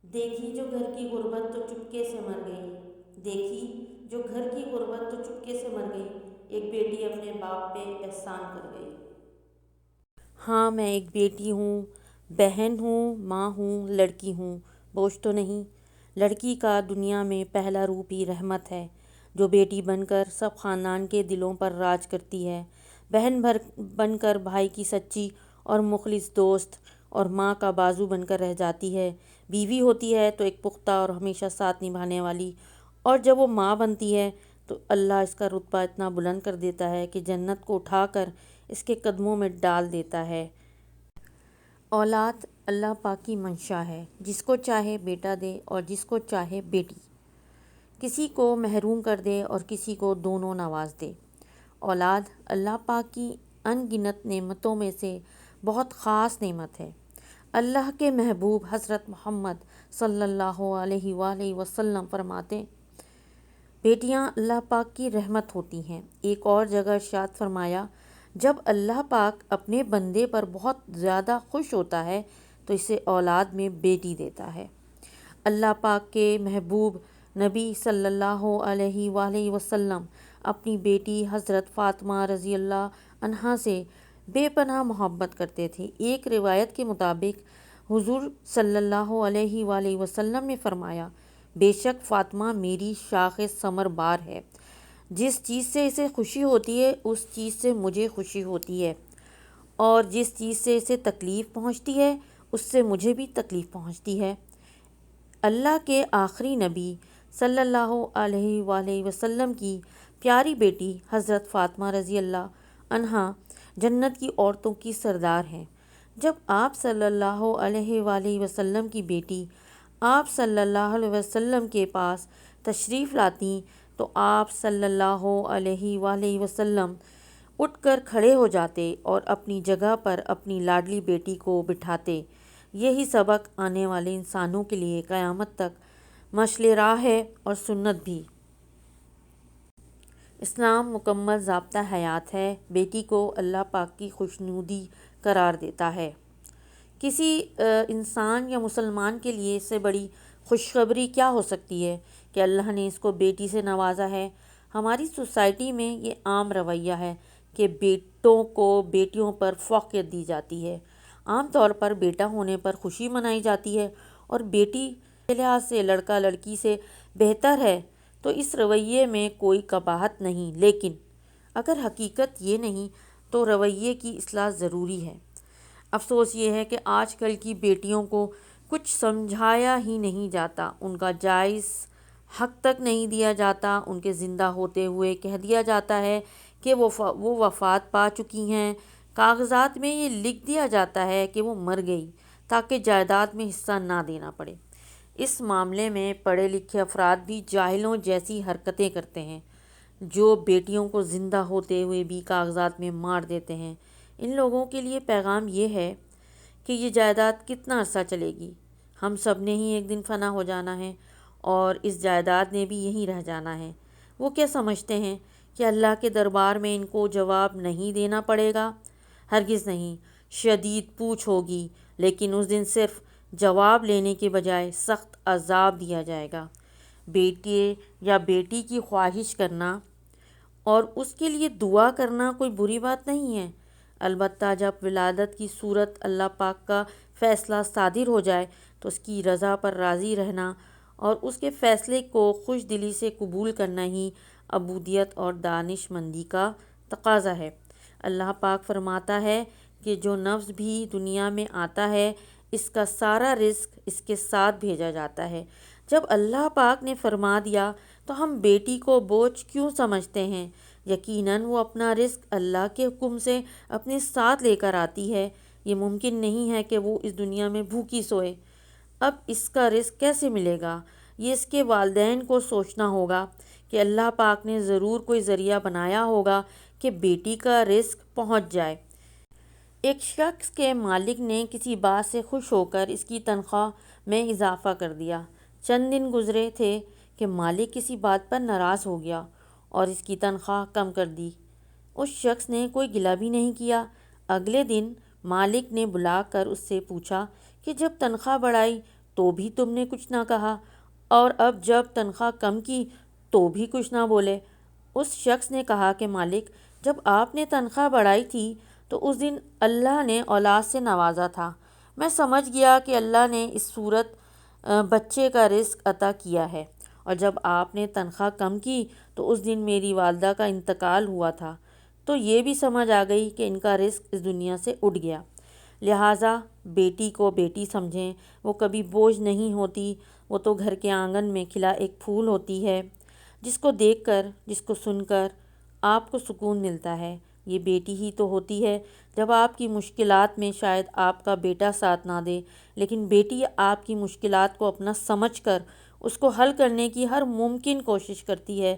دیکھی جو گھر کی غربت تو چپکے سے مر گئی، دیکھی جو گھر کی غربت تو چپکے سے مر گئی، ایک بیٹی اپنے باپ پہ احسان کر گئی۔ ہاں میں ایک بیٹی ہوں، بہن ہوں، ماں ہوں، لڑکی ہوں، بوجھ تو نہیں۔ لڑکی کا دنیا میں پہلا روپ ہی رحمت ہے، جو بیٹی بن کر سب خاندان کے دلوں پر راج کرتی ہے، بہن بن کر بھائی کی سچی اور مخلص دوست، اور ماں کا بازو بن کر رہ جاتی ہے۔ بیوی ہوتی ہے تو ایک پختہ اور ہمیشہ ساتھ نبھانے والی، اور جب وہ ماں بنتی ہے تو اللہ اس کا رتبہ اتنا بلند کر دیتا ہے کہ جنت کو اٹھا کر اس کے قدموں میں ڈال دیتا ہے۔ اولاد اللہ پاک کی منشا ہے، جس کو چاہے بیٹا دے اور جس کو چاہے بیٹی، کسی کو محروم کر دے اور کسی کو دونوں نواز دے۔ اولاد اللہ پاک کی ان گنت نعمتوں میں سے بہت خاص نعمت ہے۔ اللہ کے محبوب حضرت محمد صلی اللہ علیہ وآلہ وسلم فرماتے، بیٹیاں اللہ پاک کی رحمت ہوتی ہیں۔ ایک اور جگہ ارشاد فرمایا، جب اللہ پاک اپنے بندے پر بہت زیادہ خوش ہوتا ہے تو اسے اولاد میں بیٹی دیتا ہے۔ اللہ پاک کے محبوب نبی صلی اللہ علیہ وآلہ وسلم اپنی بیٹی حضرت فاطمہ رضی اللہ عنہا سے بے پناہ محبت کرتے تھے۔ ایک روایت کے مطابق حضور صلی اللہ علیہ وآلہ وسلم نے فرمایا، بے شک فاطمہ میری شاخ ثمر بار ہے، جس چیز سے اسے خوشی ہوتی ہے اس چیز سے مجھے خوشی ہوتی ہے، اور جس چیز سے اسے تکلیف پہنچتی ہے اس سے مجھے بھی تکلیف پہنچتی ہے۔ اللہ کے آخری نبی صلی اللہ علیہ وآلہ وسلم کی پیاری بیٹی حضرت فاطمہ رضی اللہ عنہا جنت کی عورتوں کی سردار ہیں۔ جب آپ صلی اللہ علیہ وآلہ وسلم کی بیٹی آپ صلی اللہ علیہ وسلم کے پاس تشریف لاتی تو آپ صلی اللہ علیہ وآلہ وسلم اٹھ کر کھڑے ہو جاتے اور اپنی جگہ پر اپنی لاڈلی بیٹی کو بٹھاتے۔ یہی سبق آنے والے انسانوں کے لیے قیامت تک مشعل راہ ہے اور سنت بھی۔ اسلام مکمل ضابطہ حیات ہے، بیٹی کو اللہ پاک کی خوشنودی قرار دیتا ہے۔ کسی انسان یا مسلمان کے لیے اس سے بڑی خوشخبری کیا ہو سکتی ہے کہ اللہ نے اس کو بیٹی سے نوازا ہے۔ ہماری سوسائٹی میں یہ عام رویہ ہے کہ بیٹوں کو بیٹیوں پر فوقیت دی جاتی ہے۔ عام طور پر بیٹا ہونے پر خوشی منائی جاتی ہے اور بیٹی کے لحاظ سے لڑکا لڑکی سے بہتر ہے، تو اس رویے میں کوئی قباحت نہیں، لیکن اگر حقیقت یہ نہیں تو رویے کی اصلاح ضروری ہے۔ افسوس یہ ہے کہ آج کل کی بیٹیوں کو کچھ سمجھایا ہی نہیں جاتا، ان کا جائز حق تک نہیں دیا جاتا۔ ان کے زندہ ہوتے ہوئے کہہ دیا جاتا ہے کہ وہ وفات پا چکی ہیں، کاغذات میں یہ لکھ دیا جاتا ہے کہ وہ مر گئی تاکہ جائیداد میں حصہ نہ دینا پڑے۔ اس معاملے میں پڑھے لکھے افراد بھی جاہلوں جیسی حرکتیں کرتے ہیں، جو بیٹیوں کو زندہ ہوتے ہوئے بھی کاغذات میں مار دیتے ہیں۔ ان لوگوں کے لیے پیغام یہ ہے کہ یہ جائیداد کتنا عرصہ چلے گی، ہم سب نے ہی ایک دن فنا ہو جانا ہے اور اس جائیداد نے بھی یہیں رہ جانا ہے۔ وہ کیا سمجھتے ہیں کہ اللہ کے دربار میں ان کو جواب نہیں دینا پڑے گا؟ ہرگز نہیں، شدید پوچھ ہوگی، لیکن اس دن صرف جواب لینے کے بجائے سخت عذاب دیا جائے گا۔ بیٹے یا بیٹی کی خواہش کرنا اور اس کے لیے دعا کرنا کوئی بری بات نہیں ہے، البتہ جب ولادت کی صورت اللہ پاک کا فیصلہ صادر ہو جائے تو اس کی رضا پر راضی رہنا اور اس کے فیصلے کو خوش دلی سے قبول کرنا ہی عبودیت اور دانش مندی کا تقاضا ہے۔ اللہ پاک فرماتا ہے کہ جو نفس بھی دنیا میں آتا ہے اس کا سارا رزق اس کے ساتھ بھیجا جاتا ہے۔ جب اللہ پاک نے فرما دیا تو ہم بیٹی کو بوجھ کیوں سمجھتے ہیں؟ یقیناً وہ اپنا رزق اللہ کے حکم سے اپنے ساتھ لے کر آتی ہے۔ یہ ممکن نہیں ہے کہ وہ اس دنیا میں بھوکی سوئے۔ اب اس کا رزق کیسے ملے گا؟ یہ اس کے والدین کو سوچنا ہوگا کہ اللہ پاک نے ضرور کوئی ذریعہ بنایا ہوگا کہ بیٹی کا رزق پہنچ جائے۔ ایک شخص کے مالک نے کسی بات سے خوش ہو کر اس کی تنخواہ میں اضافہ کر دیا۔ چند دن گزرے تھے کہ مالک کسی بات پر ناراض ہو گیا اور اس کی تنخواہ کم کر دی۔ اس شخص نے کوئی گلہ بھی نہیں کیا۔ اگلے دن مالک نے بلا کر اس سے پوچھا کہ جب تنخواہ بڑھائی تو بھی تم نے کچھ نہ کہا، اور اب جب تنخواہ کم کی تو بھی کچھ نہ بولے۔ اس شخص نے کہا کہ مالک، جب آپ نے تنخواہ بڑھائی تھی تو اس دن اللہ نے اولاد سے نوازا تھا۔ میں سمجھ گیا کہ اللہ نے اس صورت بچے کا رزق عطا کیا ہے، اور جب آپ نے تنخواہ کم کی تو اس دن میری والدہ کا انتقال ہوا تھا، تو یہ بھی سمجھ آ گئی کہ ان کا رزق اس دنیا سے اٹھ گیا۔ لہٰذا بیٹی کو بیٹی سمجھیں، وہ کبھی بوجھ نہیں ہوتی، وہ تو گھر کے آنگن میں کھلا ایک پھول ہوتی ہے، جس کو دیکھ کر، جس کو سن کر آپ کو سکون ملتا ہے۔ یہ بیٹی ہی تو ہوتی ہے جب آپ کی مشکلات میں شاید آپ کا بیٹا ساتھ نہ دے، لیکن بیٹی آپ کی مشکلات کو اپنا سمجھ کر اس کو حل کرنے کی ہر ممکن کوشش کرتی ہے۔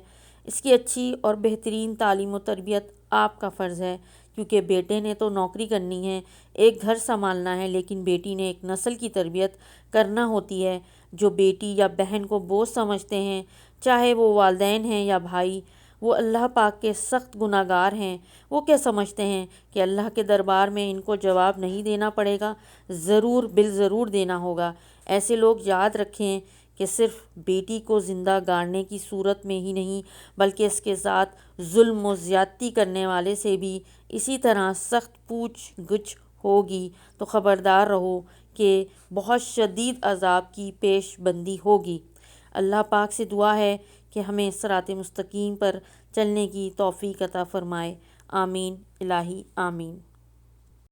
اس کی اچھی اور بہترین تعلیم و تربیت آپ کا فرض ہے، کیونکہ بیٹے نے تو نوکری کرنی ہے، ایک گھر سنبھالنا ہے، لیکن بیٹی نے ایک نسل کی تربیت کرنا ہوتی ہے۔ جو بیٹی یا بہن کو بوجھ سمجھتے ہیں، چاہے وہ والدین ہیں یا بھائی، وہ اللہ پاک کے سخت گناہ گار ہیں۔ وہ کیا سمجھتے ہیں کہ اللہ کے دربار میں ان کو جواب نہیں دینا پڑے گا؟ ضرور بالضرور دینا ہوگا۔ ایسے لوگ یاد رکھیں کہ صرف بیٹی کو زندہ گاڑنے کی صورت میں ہی نہیں، بلکہ اس کے ساتھ ظلم و زیادتی کرنے والے سے بھی اسی طرح سخت پوچھ گچھ ہوگی، تو خبردار رہو کہ بہت شدید عذاب کی پیش بندی ہوگی۔ اللہ پاک سے دعا ہے کہ ہمیں صراط مستقیم پر چلنے کی توفیق عطا فرمائے۔ آمین الہی آمین۔